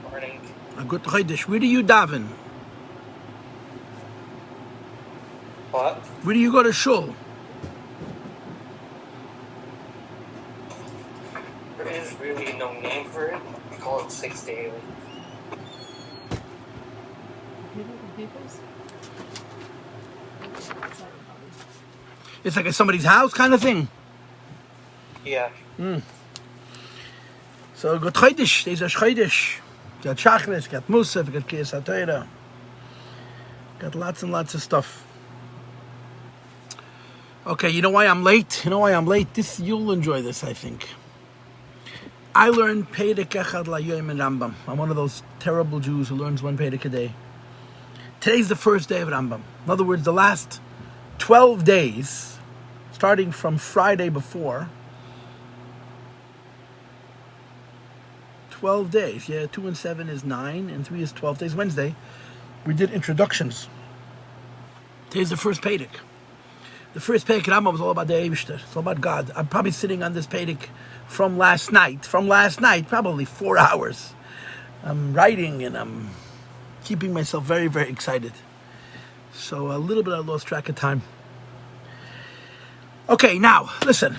Morning. A good chodesh. Where do you daven? What? Where do you go to shul? There is really no name for it. We call it 6 daily. It's like at somebody's house kind of thing. Yeah. So good chodesh. There's a chodesh. Got chachris, got musaf, got Mitzvas Hatefilla. Got lots and lots of stuff. Okay, you know why I'm late? This, you'll enjoy this, I think. I learned perek echad layoim in Rambam. I'm one of those terrible Jews who learns one perek a day. Today's the first day of Rambam. In other words, the last 12 days, starting from Friday before, 12 days. Yeah, 2 and 7 is 9, and 3 is 12 days. Wednesday, we did introductions. Today's the first perek. The first perek Rambam was all about the Eibishter. It's all about God. I'm probably sitting on this perek from last night, probably 4 hours. I'm writing and I'm keeping myself very, very excited. So a little bit I lost track of time. Okay, now, listen.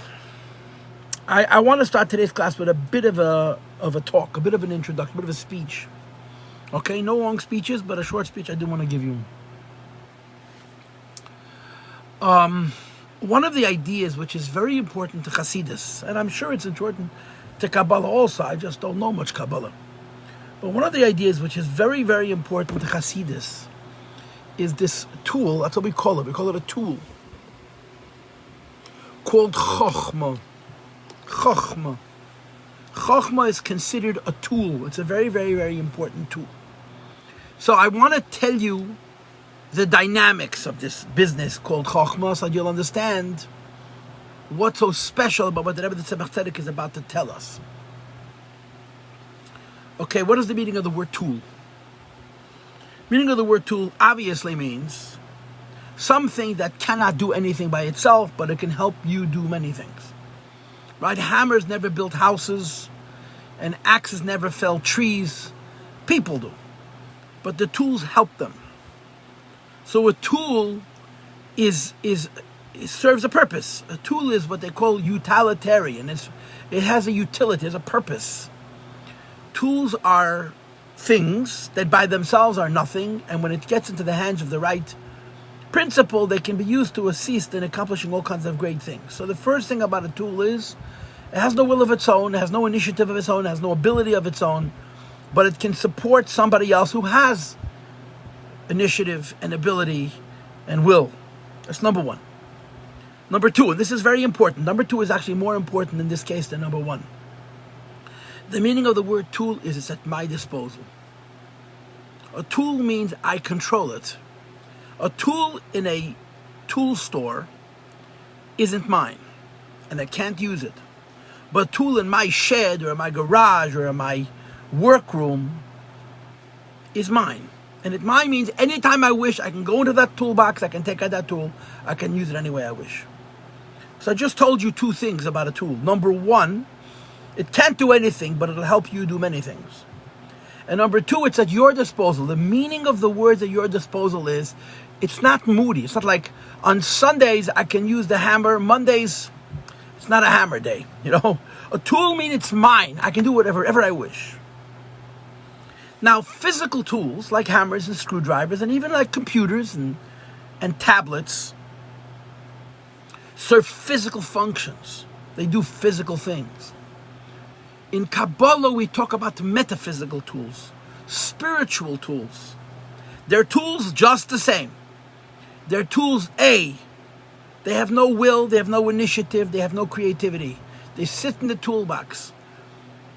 I want to start today's class with a bit of a talk, a bit of an introduction, a bit of a speech. Okay, no long speeches, but a short speech I do want to give you. One of the ideas which is very important to Hasidus, and I'm sure it's important to Kabbalah also, I just don't know much Kabbalah. But one of the ideas which is very, very important to Hasidus is this tool, that's what we call it. We call it a tool called Chochmah. Chochmah. Chochmah is considered a tool. It's a very, very, very important tool. So I want to tell you the dynamics of this business called Chochmah, so you'll understand what's so special about what the Rebbe Tzemach is about to tell us. Okay, what is the meaning of the word tool? Meaning of the word tool obviously means something that cannot do anything by itself, but it can help you do many things. Right? Hammers never built houses, and axes never fell trees. People do. But the tools help them. So a tool serves a purpose. A tool is what they call utilitarian. It has a utility, it has a purpose. Tools are things that by themselves are nothing, and when it gets into the hands of the right principle, they can be used to assist in accomplishing all kinds of great things. So the first thing about a tool is it has no will of its own, it has no initiative of its own, it has no ability of its own, but it can support somebody else who has initiative and ability and will. That's number one. Number two, and this is very important, number two is actually more important in this case than number one. The meaning of the word tool is it's at my disposal. A tool means I control it. A tool in a tool store isn't mine, and I can't use it. But a tool in my shed or in my garage or in my workroom is mine. And it mine means anytime I wish, I can go into that toolbox, I can take out that tool, I can use it any way I wish. So I just told you two things about a tool. Number one, it can't do anything, but it'll help you do many things. And number two, it's at your disposal. The meaning of the words at your disposal is, it's not moody. It's not like on Sundays I can use the hammer, Mondays it's not a hammer day, A tool means it's mine. I can do whatever I wish. Now, physical tools like hammers and screwdrivers and even like computers and tablets serve physical functions. They do physical things. In Kabbalah, we talk about metaphysical tools, spiritual tools. They're tools just the same. They're tools A. They have no will, they have no initiative, they have no creativity. They sit in the toolbox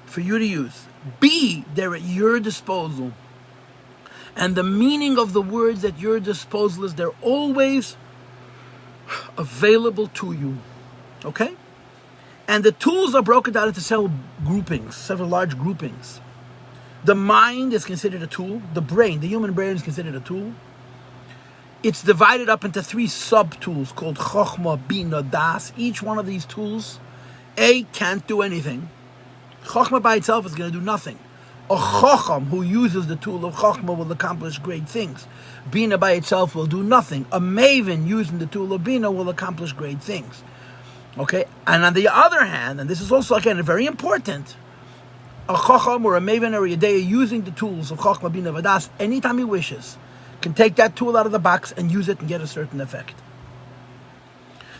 for you to use. B, they're at your disposal. And the meaning of the words at your disposal is they're always available to you. Okay? And the tools are broken down into several large groupings. The mind is considered a tool. The human brain is considered a tool. It's divided up into 3 sub-tools called Chochmah, Bina, Das. Each one of these tools, A, can't do anything. Chochmah by itself is going to do nothing. A chacham who uses the tool of chachma will accomplish great things. Bina by itself will do nothing. A maven using the tool of bina will accomplish great things. Okay? And on the other hand, and this is also, again, very important, a chacham or a maven or a yedei using the tools of chachma, bina, vadas, anytime he wishes, can take that tool out of the box and use it and get a certain effect.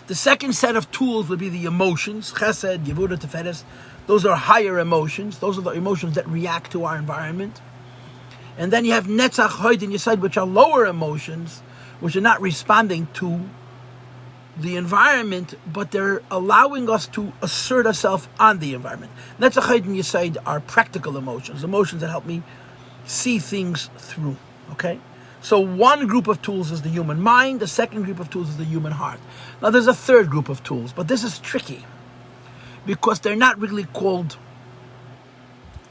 The second set of tools would be the emotions, chesed, yevudah, teferes. Those are higher emotions. Those are the emotions that react to our environment. And then you have netzach, hoid, and yesod, which are lower emotions, which are not responding to the environment, but they're allowing us to assert ourselves on the environment. Netzach, hoid, and yesod are practical emotions that help me see things through. Okay? So one group of tools is the human mind. The second group of tools is the human heart. Now there's a third group of tools, but this is tricky, because they're not really called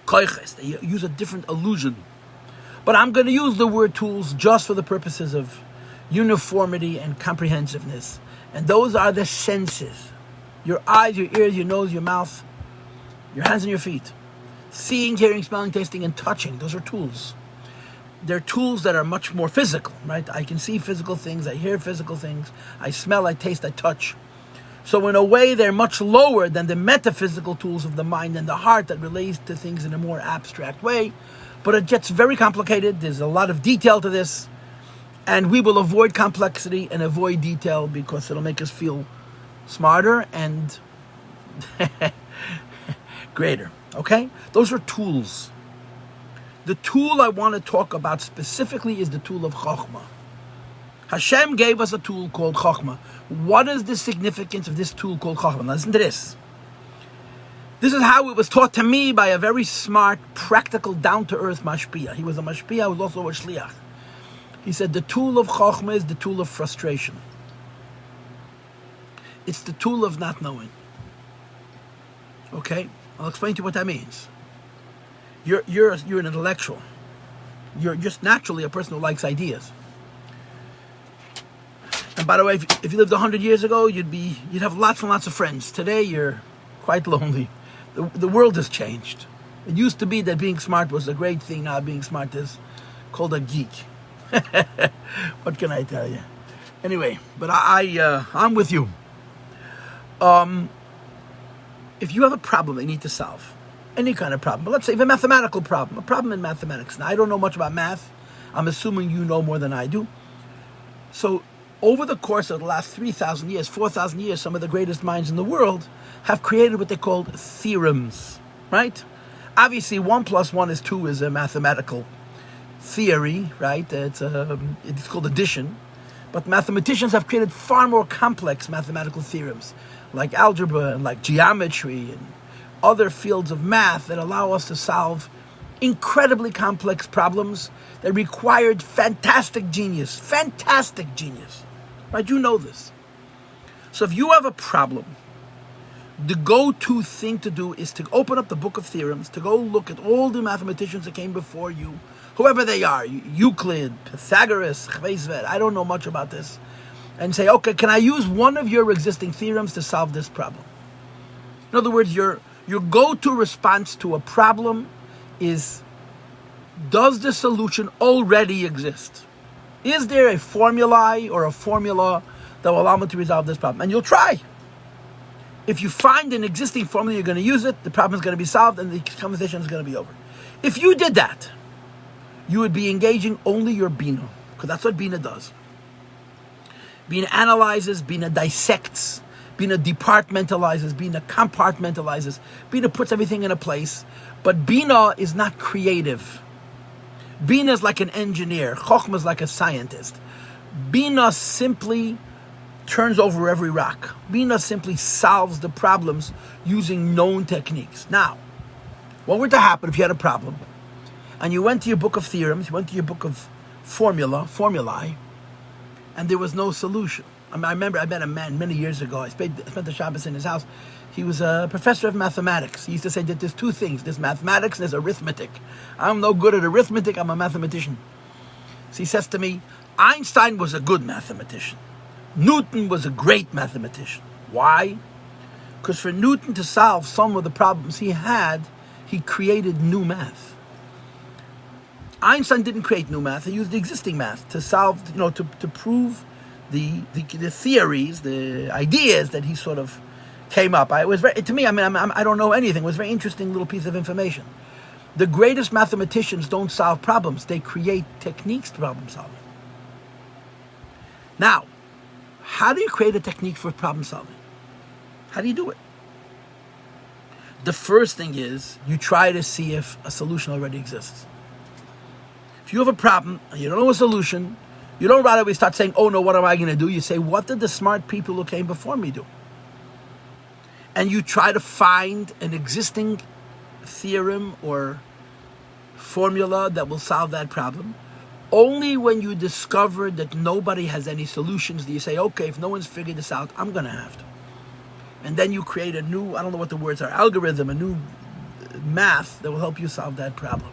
koiches. They use a different allusion. But I'm going to use the word tools just for the purposes of uniformity and comprehensiveness. And those are the senses. Your eyes, your ears, your nose, your mouth, your hands and your feet. Seeing, hearing, smelling, tasting, and touching. Those are tools. They're tools that are much more physical, right? I can see physical things, I hear physical things, I smell, I taste, I touch. So in a way, they're much lower than the metaphysical tools of the mind and the heart that relates to things in a more abstract way. But it gets very complicated. There's a lot of detail to this. And we will avoid complexity and avoid detail because it'll make us feel smarter and greater. Okay? Those are tools. The tool I want to talk about specifically is the tool of Chokhmah. Hashem gave us a tool called Chokhmah. What is the significance of this tool called Chokhmah? Now listen to this. This is how it was taught to me by a very smart, practical, down-to-earth mashpia. He was a mashpia, he was also a shliach. He said the tool of Chokhmah is the tool of frustration. It's the tool of not knowing. Okay? I'll explain to you what that means. You're an intellectual. You're just naturally a person who likes ideas. And by the way, if you lived 100 years ago, you'd have lots and lots of friends. Today, you're quite lonely. The world has changed. It used to be that being smart was a great thing. Now being smart is called a geek. What can I tell you? Anyway, but I'm with you. If you have a problem that you need to solve, any kind of problem, but let's say a mathematical problem, a problem in mathematics. Now, I don't know much about math. I'm assuming you know more than I do. So, over the course of the last 3,000 years, 4,000 years, some of the greatest minds in the world have created what they called theorems, right? Obviously, 1 + 1 is 2 is a mathematical theory, right? It's called addition. But mathematicians have created far more complex mathematical theorems, like algebra and like geometry and other fields of math that allow us to solve incredibly complex problems that required fantastic genius, right? You know this. So if you have a problem, the go-to thing to do is to open up the book of theorems, to go look at all the mathematicians that came before you, whoever they are, Euclid, Pythagoras, Chvezvet, I don't know much about this, and say, okay, can I use one of your existing theorems to solve this problem? In other words, your go-to response to a problem is, does the solution already exist? Is there a formulae or a formula that will allow me to resolve this problem? And you'll try. If you find an existing formula, you're going to use it, the problem is going to be solved, and the conversation is going to be over. If you did that, you would be engaging only your Bina, because that's what Bina does. Bina analyzes, Bina dissects, Bina departmentalizes, Bina compartmentalizes, Bina puts everything in a place, but Bina is not creative. Bina is like an engineer, Chokhmah is like a scientist. Bina simply turns over every rock. Bina simply solves the problems using known techniques. Now, what were to happen if you had a problem, and you went to your book of theorems, you went to your book of formulae, and there was no solution? I remember I met a man many years ago. I spent the Shabbos in his house. He was a professor of mathematics. He used to say that there's two things. There's mathematics and there's arithmetic. I'm no good at arithmetic. I'm a mathematician. So he says to me, Einstein was a good mathematician. Newton was a great mathematician. Why? Because for Newton to solve some of the problems he had, he created new math. Einstein didn't create new math. He used the existing math to solve, to prove the theories, the ideas that he sort of came up. It was very, to me, I don't know anything. It was a very interesting little piece of information. The greatest mathematicians don't solve problems. They create techniques to problem solving. Now, how do you create a technique for problem solving? How do you do it? The first thing is you try to see if a solution already exists. If you have a problem and you don't know a solution, you don't right away start saying, oh no, what am I going to do? You say, what did the smart people who came before me do? And you try to find an existing theorem or formula that will solve that problem. Only when you discover that nobody has any solutions do you say, okay, if no one's figured this out, I'm going to have to. And then you create a new, I don't know what the words are, algorithm, a new math that will help you solve that problem.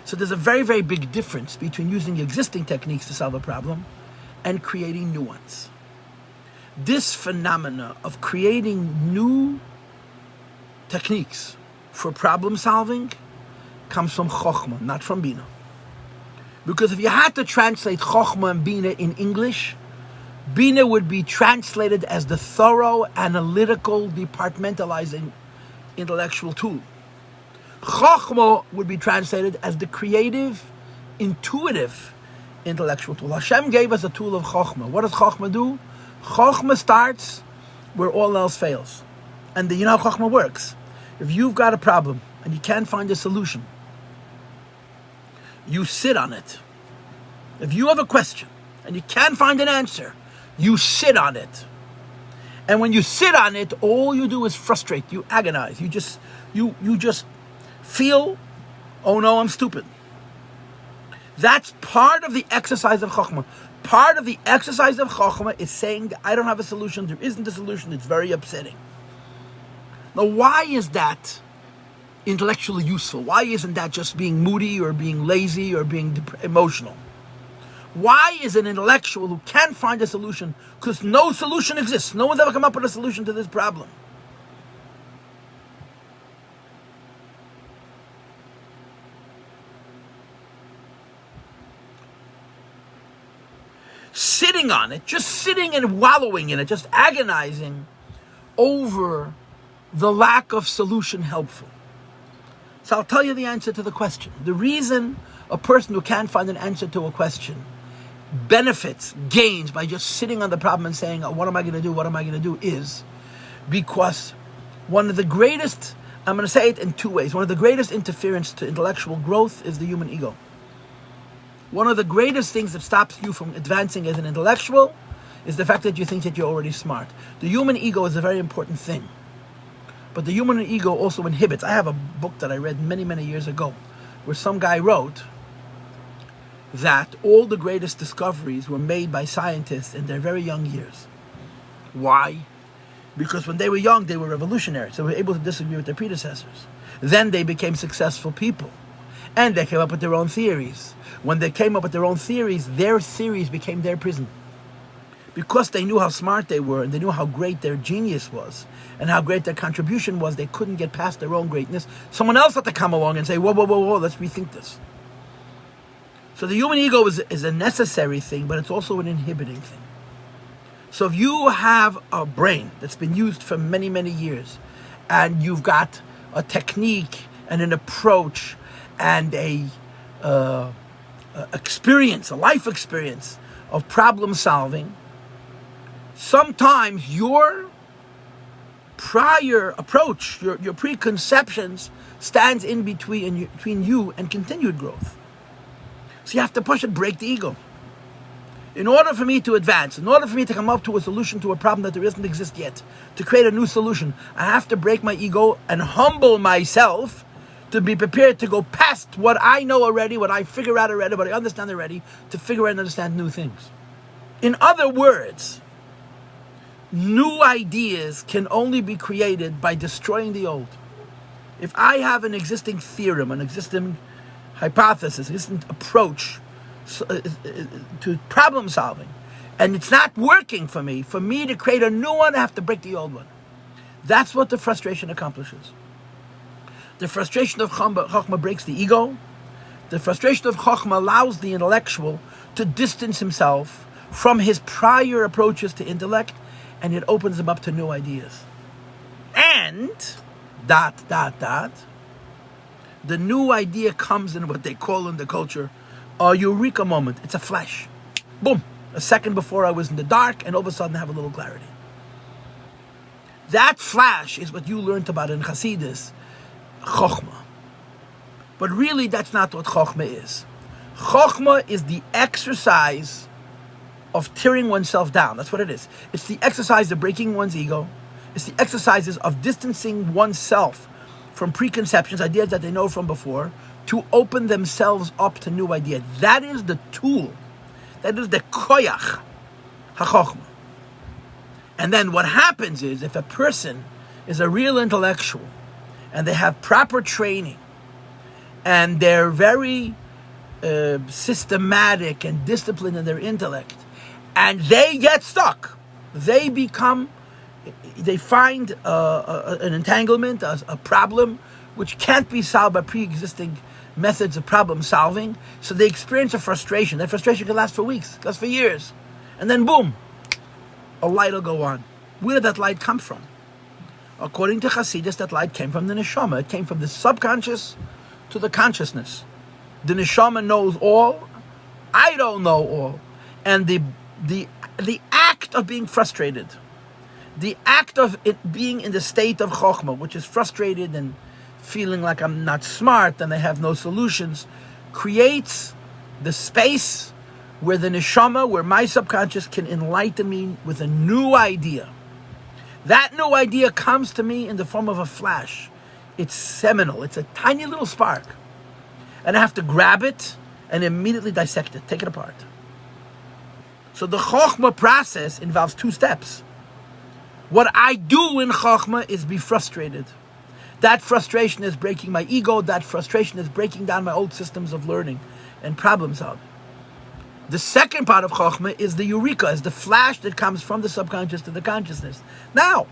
So there's a very, very big difference between using existing techniques to solve a problem and creating new ones. This phenomena of creating new techniques for problem solving comes from Chokhmah, not from Bina. Because if you had to translate Chokhmah and Bina in English, Bina would be translated as the thorough, analytical, departmentalizing intellectual tool. Chokhmah would be translated as the creative, intuitive intellectual tool. Hashem gave us a tool of Chokhmah. What does Chokhmah do? Chokhmah starts where all else fails. And you know how Chokhmah works. If you've got a problem and you can't find a solution, you sit on it. If you have a question and you can't find an answer, you sit on it. And when you sit on it, all you do is frustrate, you agonize, you just feel, oh no, I'm stupid. That's part of the exercise of Chokhmah. Part of the exercise of Chokhmah is saying, I don't have a solution, there isn't a solution, it's very upsetting. Now, why is that intellectually useful? Why isn't that just being moody or being lazy or being emotional? Why is an intellectual who can't find a solution? Because no solution exists. No one's ever come up with a solution to this problem. Sitting on it, just sitting and wallowing in it, just agonizing over the lack of solution helpful. So I'll tell you the answer to the question. The reason a person who can't find an answer to a question benefits, gains by just sitting on the problem and saying, oh, what am I going to do? What am I going to do? Is because one of the greatest, I'm going to say it in two ways. One of the greatest interference to intellectual growth is the human ego. One of the greatest things that stops you from advancing as an intellectual is the fact that you think that you're already smart. The human ego is a very important thing. But the human ego also inhibits. I have a book that I read many, many years ago where some guy wrote that all the greatest discoveries were made by scientists in their very young years. Why? Because when they were young, they were revolutionaries. They were able to disagree with their predecessors. Then they became successful people. And they came up with their own theories. When they came up with their own theories became their prison. Because they knew how smart they were and they knew how great their genius was and how great their contribution was, they couldn't get past their own greatness. Someone else had to come along and say, whoa, let's rethink this. So the human ego is a necessary thing, but it's also an inhibiting thing. So if you have a brain that's been used for many, many years, and you've got a technique and an approach and a life experience of problem solving, sometimes your prior approach, your preconceptions, stands in between you and continued growth. So you have to push it, break the ego. In order for me to advance, in order for me to come up to a solution to a problem that there doesn't exist yet, to create a new solution, I have to break my ego and humble myself to be prepared to go past what I know already, what I figure out already, what I understand already, to figure out and understand new things. In other words, new ideas can only be created by destroying the old. If I have an existing theorem, an existing hypothesis, an existing approach to problem solving, and it's not working for me to create a new one, I have to break the old one. That's what the frustration accomplishes. The frustration of Chokhmah breaks the ego. The frustration of Chokhmah allows the intellectual to distance himself from his prior approaches to intellect, and it opens him up to new ideas. And, the new idea comes in what they call in the culture a eureka moment. It's a flash. Boom. A second before I was in the dark, and all of a sudden I have a little clarity. That flash is what you learned about in Hasidus, Chokhmah. But really, that's not what Chokhmah is. Chokhmah is the exercise of tearing oneself down. That's what it is. It's the exercise of breaking one's ego. It's the exercises of distancing oneself from preconceptions, ideas that they know from before, to open themselves up to new ideas. That is the tool. That is the koyach ha-chokhmah. And then what happens is, if a person is a real intellectual, and they have proper training, and they're very systematic and disciplined in their intellect, and they get stuck, they find an entanglement, a problem, which can't be solved by pre-existing methods of problem solving, so they experience a frustration. That frustration can last for weeks, can last for years, and then boom, a light will go on. Where did that light come from? According to Hasidus, that light came from the neshama. It came from the subconscious to the consciousness. The neshama knows all. I don't know all. And the act of being frustrated, the act of it being in the state of chokhmah, which is frustrated and feeling like I'm not smart and I have no solutions, creates the space where the neshama, where my subconscious can enlighten me with a new idea. That new idea comes to me in the form of a flash. It's seminal. It's a tiny little spark. And I have to grab it and immediately dissect it, take it apart. So the Chokhmah process involves two steps. What I do in Chokhmah is be frustrated. That frustration is breaking my ego. That frustration is breaking down my old systems of learning and problem solving. The second part of Chokhmah is the eureka, is the flash that comes from the subconscious to the consciousness. Now,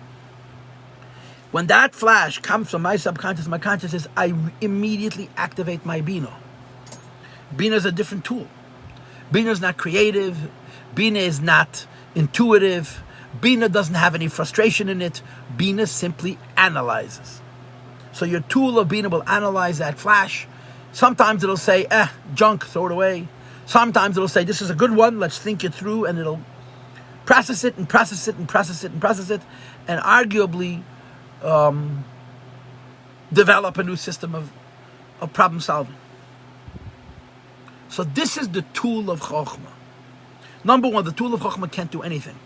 when that flash comes from my subconscious, my consciousness, I immediately activate my Bina. Bina is a different tool. Bina is not creative. Bina is not intuitive. Bina doesn't have any frustration in it. Bina simply analyzes. So your tool of Bina will analyze that flash. Sometimes it'll say, junk, throw it away. Sometimes it'll say, this is a good one, let's think it through, and it'll process it and process it and process it and process it, and arguably develop a new system of problem solving. So this is the tool of Chokhmah. Number one, the tool of Chokhmah can't do anything.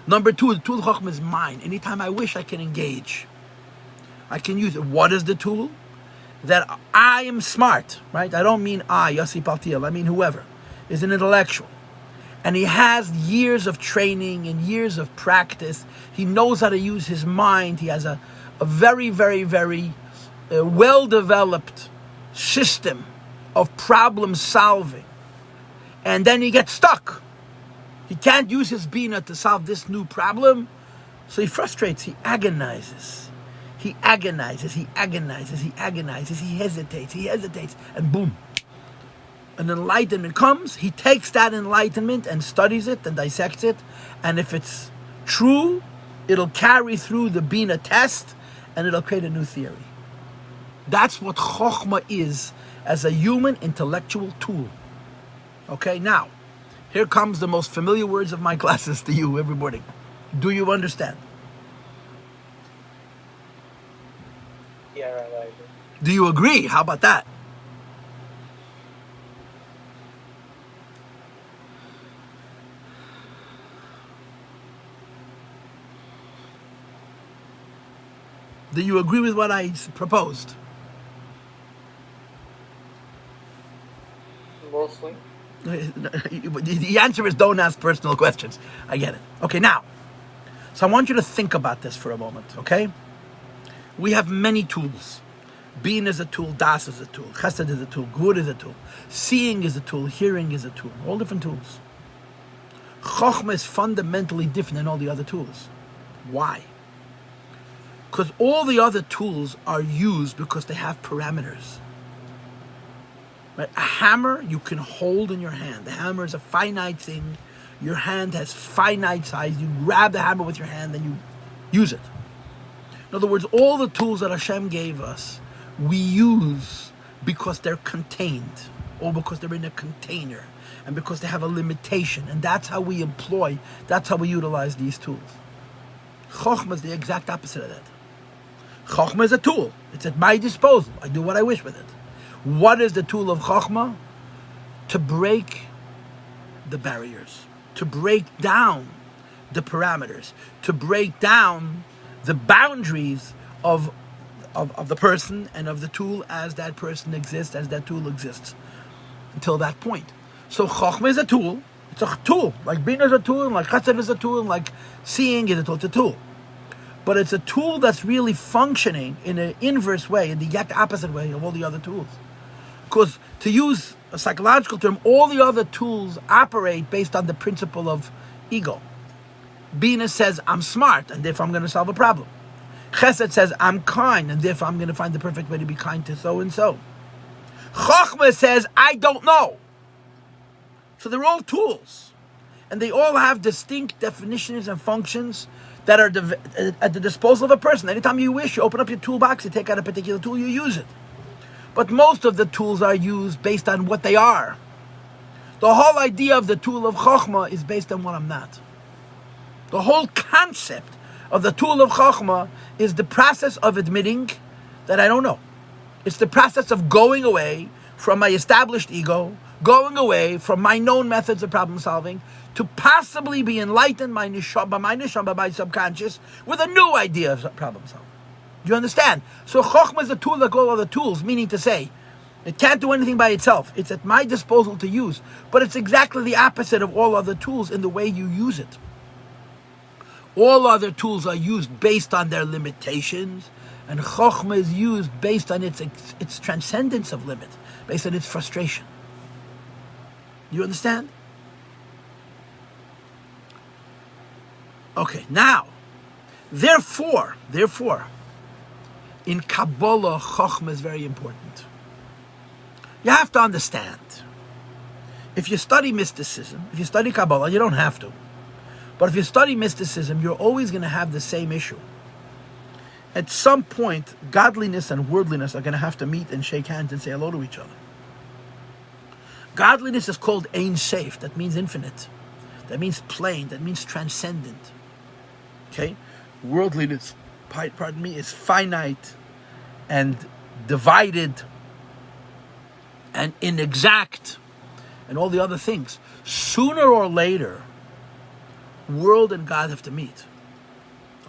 Number two, the tool of Chokhmah is mine. Anytime I wish, I can engage. I can use it. What is the tool? That I am smart, right? I don't mean I, Rabbi Paltiel. I mean whoever is an intellectual. And he has years of training and years of practice. He knows how to use his mind. He has a very, very, very well-developed system of problem solving. And then he gets stuck. He can't use his Bina to solve this new problem. So he frustrates, he agonizes. He agonizes, he agonizes, he agonizes, he hesitates, and boom. An enlightenment comes, he takes that enlightenment and studies it and dissects it, and if it's true, it'll carry through the Bina test, and it'll create a new theory. That's what Chokhmah is as a human intellectual tool. Okay, now, here comes the most familiar words of my classes to you every morning. Do you understand? Yeah, right. Do you agree? How about that? Do you agree with what I proposed? Mostly. The answer is don't ask personal questions. I get it. Okay, now, so I want you to think about this for a moment, okay? We have many tools. Being is a tool, Das is a tool, Chesed is a tool, Good is a tool, seeing is a tool, hearing is a tool, all different tools. Chokhmah is fundamentally different than all the other tools. Why? Because all the other tools are used because they have parameters. Right? A hammer you can hold in your hand. The hammer is a finite thing. Your hand has finite size. You grab the hammer with your hand and you use it. In other words, all the tools that Hashem gave us, we use because they're contained, or because they're in a container, and because they have a limitation. And that's how we employ, that's how we utilize these tools. Chokhmah is the exact opposite of that. Chokhmah is a tool. It's at my disposal. I do what I wish with it. What is the tool of Chokhmah? To break the barriers, to break down the parameters, to break down the boundaries of the person and of the tool as that person exists, as that tool exists, until that point. So Chokhmah is a tool. It's a tool. Like Bina is a tool, and like Chesed is a tool, and like seeing is a tool. It's a tool. But it's a tool that's really functioning in an inverse way, in the exact opposite way of all the other tools. Because to use a psychological term, all the other tools operate based on the principle of ego. Bina says, I'm smart, and therefore I'm going to solve a problem. Chesed says, I'm kind, and therefore I'm going to find the perfect way to be kind to so-and-so. Chokhmah says, I don't know. So they're all tools. And they all have distinct definitions and functions that are at the disposal of a person. Anytime you wish, you open up your toolbox, you take out a particular tool, you use it. But most of the tools are used based on what they are. The whole idea of the tool of Chokhmah is based on what I'm not. The whole concept of the tool of Chokhmah is the process of admitting that I don't know. It's the process of going away from my established ego, going away from my known methods of problem solving, to possibly be enlightened by my subconscious with a new idea of problem solving. Do you understand? So Chokhmah is a tool like all other tools, meaning to say, it can't do anything by itself. It's at my disposal to use. But it's exactly the opposite of all other tools in the way you use it. All other tools are used based on their limitations, and Chokhmah is used based on its transcendence of limit, based on its frustration. You understand? Okay, now, therefore, in Kabbalah, Chokhmah is very important. You have to understand, if you study mysticism, if you study Kabbalah, you don't have to, but if you study mysticism, you're always going to have the same issue. At some point, godliness and worldliness are going to have to meet and shake hands and say hello to each other. Godliness is called Ein Sof, that means infinite. That means plain, that means transcendent. Okay? Worldliness, is finite and divided and inexact and all the other things. Sooner or later, world and God have to meet.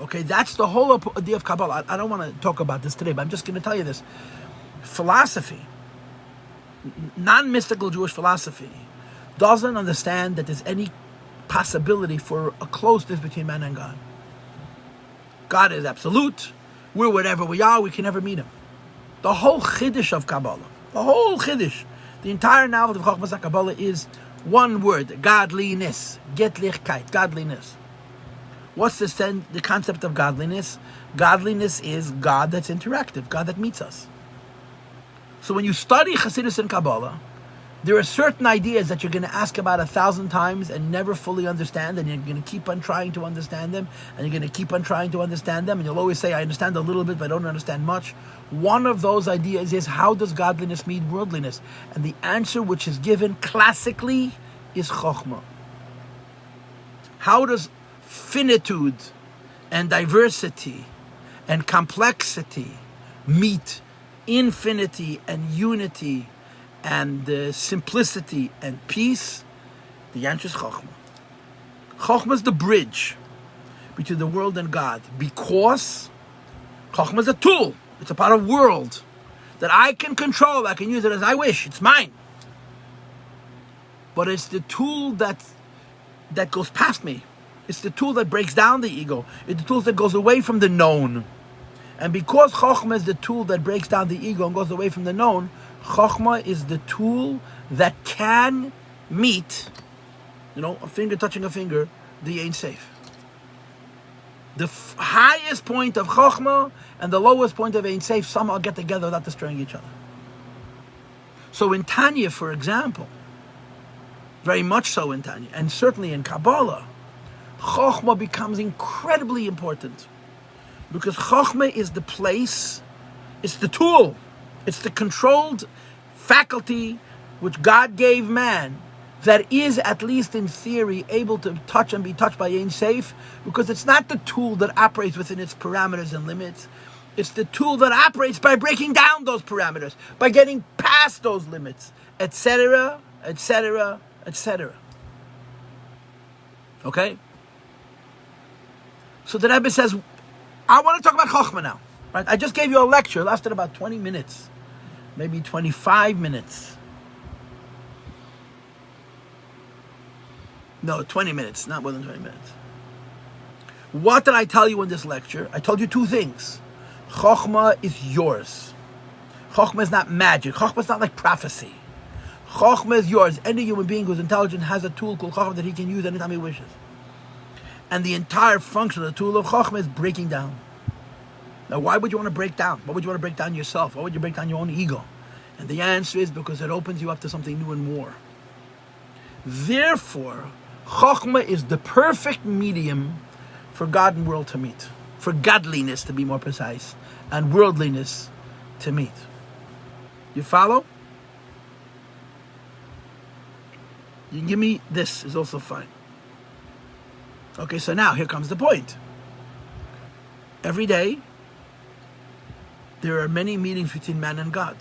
Okay, that's the whole idea of Kabbalah. I don't want to talk about this today, but I'm just going to tell you this. Philosophy, non-mystical Jewish philosophy, doesn't understand that there's any possibility for a closeness between man and God. God is absolute. We're whatever we are. We can never meet him. The whole chiddush of Kabbalah, the entire knowledge of Chokhmah Kabbalah is one word: godliness, Getlichkeit, godliness. What's the concept of godliness? Godliness is God that's interactive, God that meets us. So when you study Chassidus and Kabbalah, there are certain ideas that you're going to ask about 1,000 times and never fully understand, and you're going to keep on trying to understand them, and you're going to keep on trying to understand them, and you'll always say, I understand a little bit, but I don't understand much. One of those ideas is, how does godliness meet worldliness? And the answer which is given classically is Chokhmah. How does finitude and diversity and complexity meet infinity and unity and simplicity and peace? The answer is Chokhmah. Chokhmah is the bridge between the world and God, because Chokhmah is a tool. It's a part of world that I can control. I can use it as I wish. It's mine. But it's the tool that goes past me. It's the tool that breaks down the ego. It's the tool that goes away from the known. And because Chokhmah is the tool that breaks down the ego and goes away from the known, Chokhmah is the tool that can meet, a finger touching a finger, the Ein Sof. The highest point of Chokhmah and the lowest point of Ein Sof somehow get together without destroying each other. So in Tanya, for example, very much so in Tanya, and certainly in Kabbalah, Chokhmah becomes incredibly important. Because Chokhmah is the place, it's the tool, it's the controlled faculty which God gave man that is, at least in theory, able to touch and be touched by Ein Sof, because it's not the tool that operates within its parameters and limits. It's the tool that operates by breaking down those parameters, by getting past those limits, etc., etc., etc. Okay? So the Rebbe says, I want to talk about Chokhmah now. Right? I just gave you a lecture, it lasted about 20 minutes, maybe 25 minutes. No, 20 minutes, not more than 20 minutes. What did I tell you in this lecture? I told you two things. Chokhmah is yours. Chokhmah is not magic. Chokhmah is not like prophecy. Chokhmah is yours. Any human being who's intelligent has a tool called Chokhmah that he can use anytime he wishes. And the entire function of the tool of Chokhmah is breaking down. Now, why would you want to break down? Why would you want to break down yourself? Why would you break down your own ego? And the answer is because it opens you up to something new and more. Therefore, Chokhmah is the perfect medium for God and world to meet. For godliness, to be more precise, and worldliness to meet. You follow? You can give me this, is also fine. Okay, so now here comes the point. Every day, there are many meetings between man and God.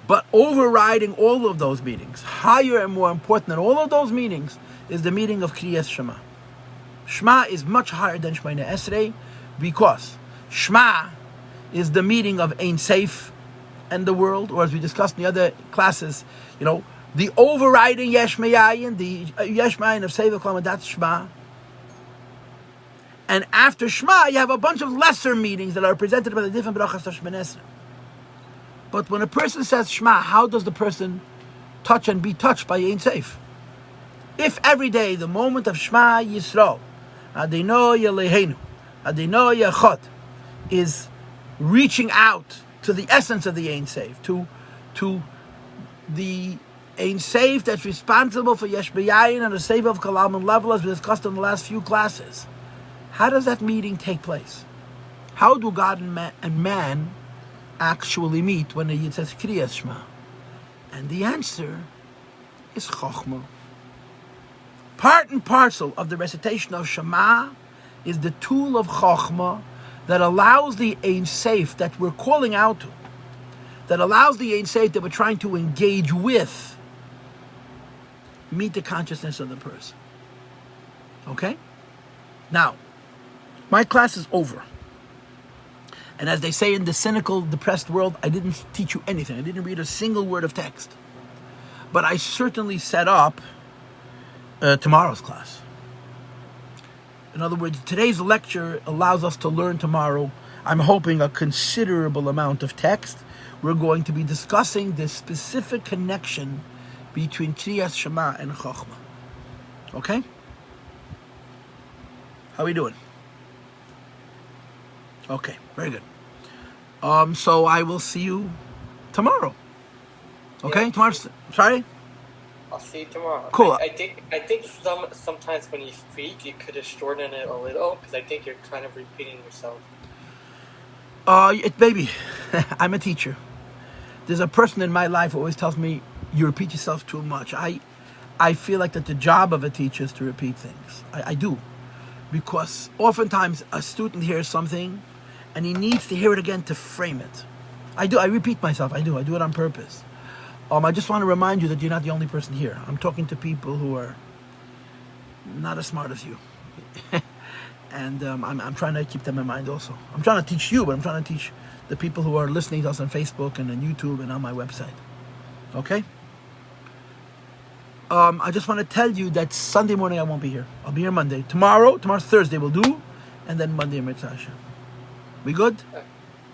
But overriding all of those meetings, higher and more important than all of those meetings, is the meeting of Kriyas Shema. Shema is much higher than Shemona Esrei, because Shema is the meeting of Ein Sof and the world, or as we discussed in the other classes, the overriding Yesh Me'ayin, the Yesh Me'ayin of Seva Klam, that's Shema. And after Shema, you have a bunch of lesser meetings that are presented by the different brachas of Shemona Esrei. But when a person says Shema, how does the person touch and be touched by Ein Sof? If every day the moment of Shema Yisrael, Adonai Eloheinu, Adonai Echad, is reaching out to the essence of the Ein Sof, to the Ein Sof that's responsible for Yesh B'Yayin and the Sof of Kalam and level, as we discussed in the last few classes, how does that meeting take place? How do God and man actually meet when it says Kriyas Shema? And the answer is Chokhmah. Part and parcel of the recitation of Shema is the tool of Chokhmah that allows the Ein Sof that we're calling out to, that allows the Ein Sof that we're trying to engage with, meet the consciousness of the person. Okay? Now, my class is over. And as they say in the cynical, depressed world, I didn't teach you anything. I didn't read a single word of text. But I certainly set up tomorrow's class. In other words, today's lecture allows us to learn tomorrow, I'm hoping, a considerable amount of text. We're going to be discussing the specific connection between Kriyas Shema and Chokhmah. Okay? How are we doing? Okay, very good. So I will see you tomorrow. Okay, Yeah. tomorrow. Sorry. I'll see you tomorrow. Cool. I think sometimes when you speak, you could have shortened it a little, because I think you're kind of repeating yourself. Baby, I'm a teacher. There's a person in my life who always tells me, you repeat yourself too much. I feel like that the job of a teacher is to repeat things. I do. Because oftentimes a student hears something and he needs to hear it again to frame it. I repeat myself. I do it on purpose. I just want to remind you that you're not the only person here. I'm talking to people who are not as smart as you. And I'm trying to keep them in mind also. I'm trying to teach you, but I'm trying to teach the people who are listening to us on Facebook and on YouTube and on my website. Okay? I just want to tell you that Sunday morning I won't be here. I'll be here Monday. Tomorrow's Thursday will do, and then Monday Mitzvah Hashem. We good?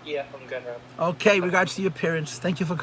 Yeah, I'm good, Rob. Okay, regards to your parents. Thank you for coming.